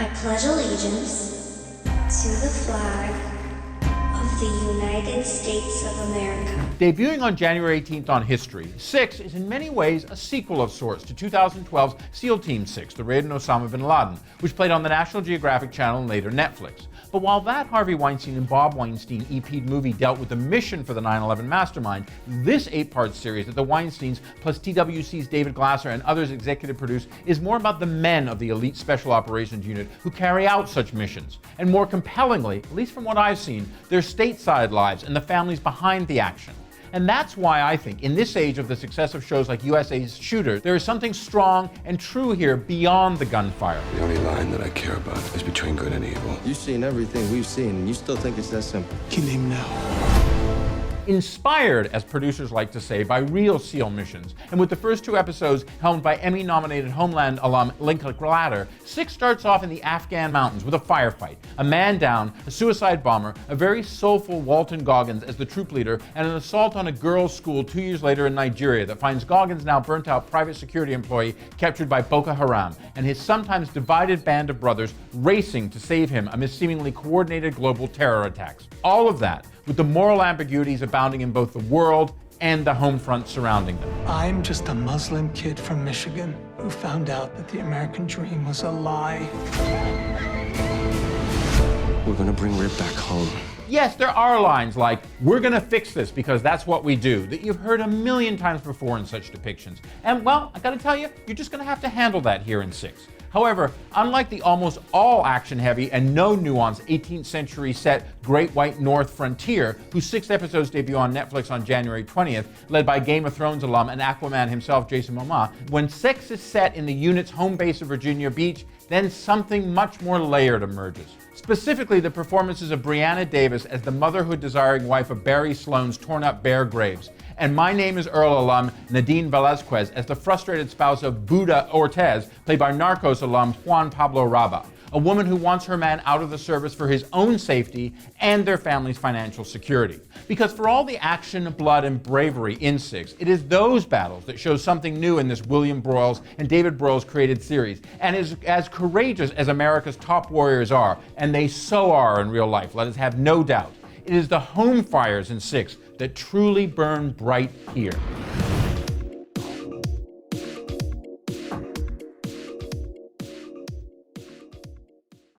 I pledge allegiance to the flag of the United States of America. Debuting on January 18th on History, 6 is in many ways a sequel of sorts to 2012's SEAL Team 6, The Raid on Osama bin Laden, which played on the National Geographic Channel and later Netflix. But while that Harvey Weinstein and Bob Weinstein EP'd movie dealt with the mission for the 9/11 mastermind, this 8-part series that the Weinsteins plus TWC's David Glasser and others executive produced is more about the men of the elite special operations unit who carry out such missions. And more compellingly, at least from what I've seen, their stateside lives and the families behind the action. And that's why I think, in this age of the success of shows like USA's Shooter, there is something strong and true here beyond the gunfire. The only line that I care about is between good and evil. You've seen everything we've seen, and you still think it's that simple. Kill him now. Inspired, as producers like to say, by real SEAL missions. And with the first 2 episodes helmed by Emmy-nominated Homeland alum Lincoln Glatter, 6 starts off in the Afghan mountains with a firefight, a man down, a suicide bomber, a very soulful Walton Goggins as the troop leader, and an assault on a girls' school 2 years later in Nigeria that finds Goggins, now burnt-out private security employee, captured by Boko Haram, and his sometimes divided band of brothers racing to save him amidst seemingly coordinated global terror attacks. All of that with the moral ambiguities abounding in both the world and the home front surrounding them. I'm just a Muslim kid from Michigan who found out that the American dream was a lie. We're gonna bring Rip back home. Yes, there are lines like, "We're gonna fix this because that's what we do," that you've heard a million times before in such depictions. And well, I gotta tell you, you're just gonna have to handle that here in 6. However, unlike the almost all action-heavy and no nuance 18th century set Great White North Frontier, whose 6 episodes debut on Netflix on January 20th, led by Game of Thrones alum and Aquaman himself, Jason Momoa, when 6 is set in the unit's home base of Virginia Beach, then something much more layered emerges. Specifically, the performances of Brianna Davis as the motherhood-desiring wife of Barry Sloane's torn-up Bear Graves, and My Name is Earl alum Nadine Velazquez as the frustrated spouse of Buda Ortez, played by Narcos alum Juan Pablo Raba, a woman who wants her man out of the service for his own safety and their family's financial security. Because for all the action, blood, and bravery in 6, it is those battles that show something new in this William Broyles and David Broyles created series, and is as courageous as America's top warriors are, and they so are in real life, let us have no doubt. It is the home fires in 6 that truly burn bright here.